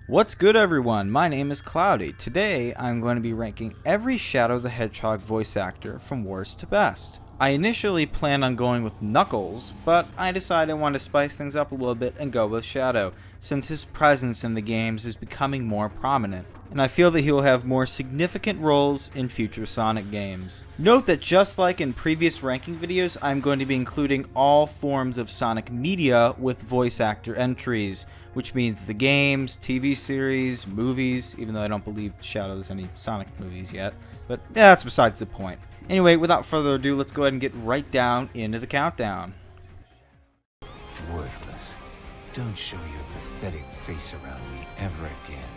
What's good, everyone? My name is Cloudy. Today I'm going to be ranking every Shadow the Hedgehog voice actor from worst to best. I initially planned on going with Knuckles, but I decided I wanted to spice things up a little bit and go with Shadow, since his presence in the games is becoming more prominent, and I feel that he will have more significant roles in future Sonic games. Note that just like in previous ranking videos, I'm going to be including all forms of Sonic media with voice actor entries, which means the games, TV series, movies, even though I don't believe Shadow has any Sonic movies yet, but that's besides the point. Anyway, without further ado, let's go ahead and get right down into the countdown. Worthless. Don't show your pathetic face around me ever again.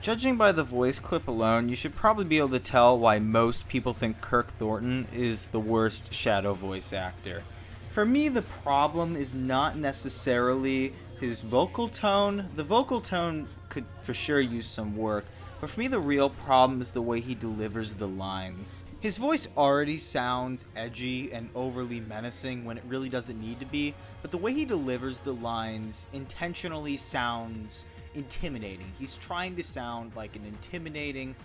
Judging by the voice clip alone, you should probably be able to tell why most people think Kirk Thornton is the worst Shadow voice actor. For me, the problem is not necessarily his vocal tone. The vocal tone could for sure use some work, but for me the real problem is the way he delivers the lines. His voice already sounds edgy and overly menacing when it really doesn't need to be, but the way he delivers the lines intentionally sounds intimidating. He's trying to sound like an intimidating,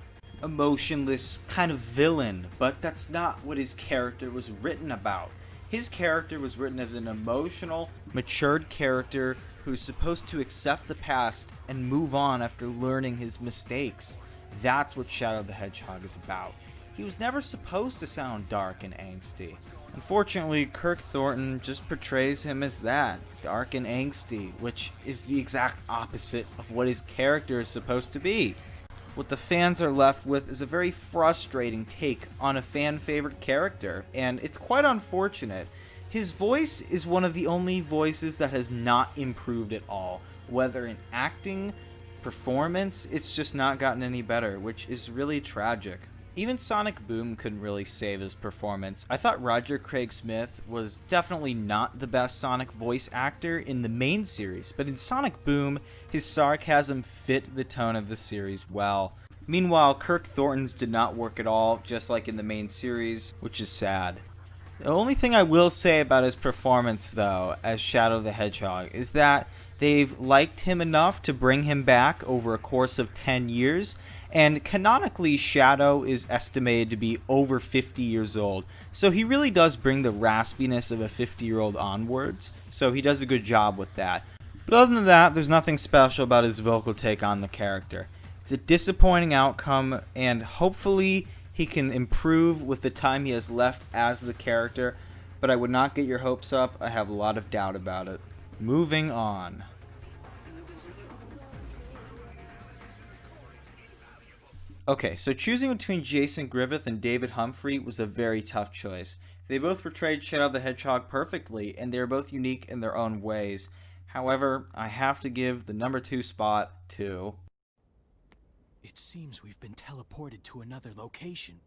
emotionless kind of villain, but that's not what his character was written about. His character was written as an emotional, matured character who's supposed to accept the past and move on after learning his mistakes. That's what Shadow the Hedgehog is about. He was never supposed to sound dark and angsty. Unfortunately, Kirk Thornton just portrays him as that, dark and angsty, which is the exact opposite of what his character is supposed to be. What the fans are left with is a very frustrating take on a fan-favorite character, and it's quite unfortunate. His voice is one of the only voices that has not improved at all. Whether in acting, performance, it's just not gotten any better, which is really tragic. Even Sonic Boom couldn't really save his performance. I thought Roger Craig Smith was definitely not the best Sonic voice actor in the main series, but in Sonic Boom, his sarcasm fit the tone of the series well. Meanwhile, Kirk Thornton's did not work at all, just like in the main series, which is sad. The only thing I will say about his performance, though, as Shadow the Hedgehog, is that they've liked him enough to bring him back over a course of 10 years, and canonically Shadow is estimated to be over 50 years old, so he really does bring the raspiness of a 50-year-old onwards, so he does a good job with that. But other than that, there's nothing special about his vocal take on the character. It's a disappointing outcome, and hopefully he can improve with the time he has left as the character, but I would not get your hopes up. I have a lot of doubt about it. Moving on. Okay, so choosing between Jason Griffith and David Humphrey was a very tough choice. They both portrayed Shadow the Hedgehog perfectly, and they are both unique in their own ways. However, I have to give the number 2 spot to... It seems we've been teleported to another location.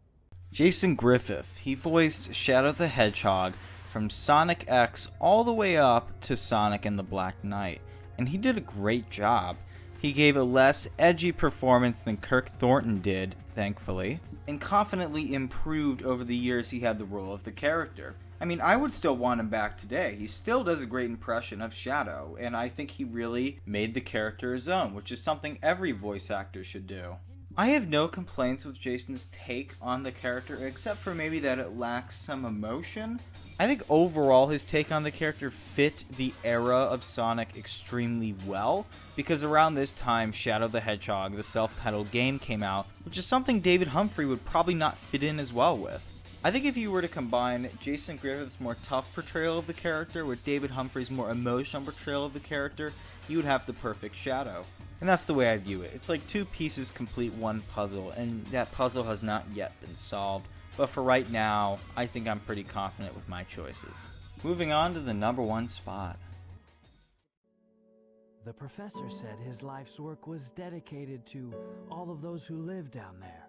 Jason Griffith. He voiced Shadow the Hedgehog from Sonic X all the way up to Sonic and the Black Knight, and he did a great job. He gave a less edgy performance than Kirk Thornton did, thankfully, and confidently improved over the years he had the role of the character. I mean, I would still want him back today. He still does a great impression of Shadow, and I think he really made the character his own, which is something every voice actor should do. I have no complaints with Jason's take on the character, except for maybe that it lacks some emotion. I think overall his take on the character fit the era of Sonic extremely well, because around this time Shadow the Hedgehog, the self-titled game, came out, which is something David Humphrey would probably not fit in as well with. I think if you were to combine Jason Griffith's more tough portrayal of the character with David Humphrey's more emotional portrayal of the character, you would have the perfect Shadow. And that's the way I view it. It's like two pieces complete one puzzle, and that puzzle has not yet been solved. But for right now, I think I'm pretty confident with my choices. Moving on to the number 1 spot. The professor said his life's work was dedicated to all of those who live down there.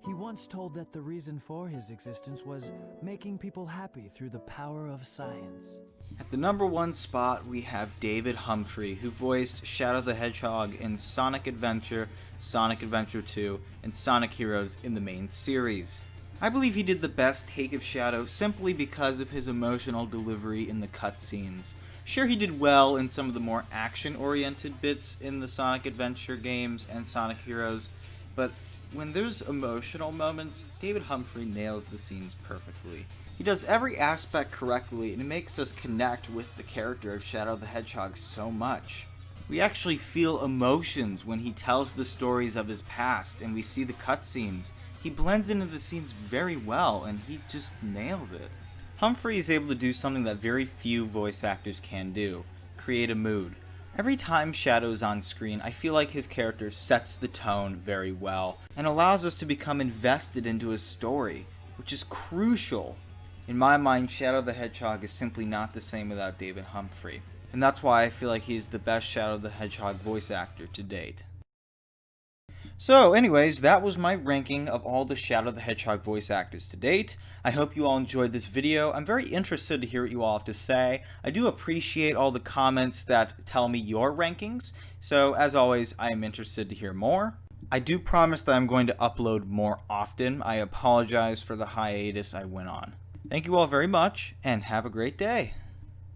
He once told that the reason for his existence was making people happy through the power of science. At the number 1 spot, we have David Humphrey, who voiced Shadow the Hedgehog in Sonic Adventure, Sonic Adventure 2, and Sonic Heroes in the main series. I believe he did the best take of Shadow simply because of his emotional delivery in the cutscenes. Sure, he did well in some of the more action-oriented bits in the Sonic Adventure games and Sonic Heroes, but when there's emotional moments, David Humphrey nails the scenes perfectly. He does every aspect correctly, and it makes us connect with the character of Shadow the Hedgehog so much. We actually feel emotions when he tells the stories of his past, and we see the cutscenes. He blends into the scenes very well, and he just nails it. Humphrey is able to do something that very few voice actors can do: create a mood. Every time Shadow's on screen, I feel like his character sets the tone very well, and allows us to become invested into his story, which is crucial. In my mind, Shadow the Hedgehog is simply not the same without David Humphrey, and that's why I feel like he's the best Shadow the Hedgehog voice actor to date. So anyways, that was my ranking of all the Shadow the Hedgehog voice actors to date. I hope you all enjoyed this video. I'm very interested to hear what you all have to say. I do appreciate all the comments that tell me your rankings, so as always, I am interested to hear more. I do promise that I'm going to upload more often. I apologize for the hiatus I went on. Thank you all very much, and have a great day.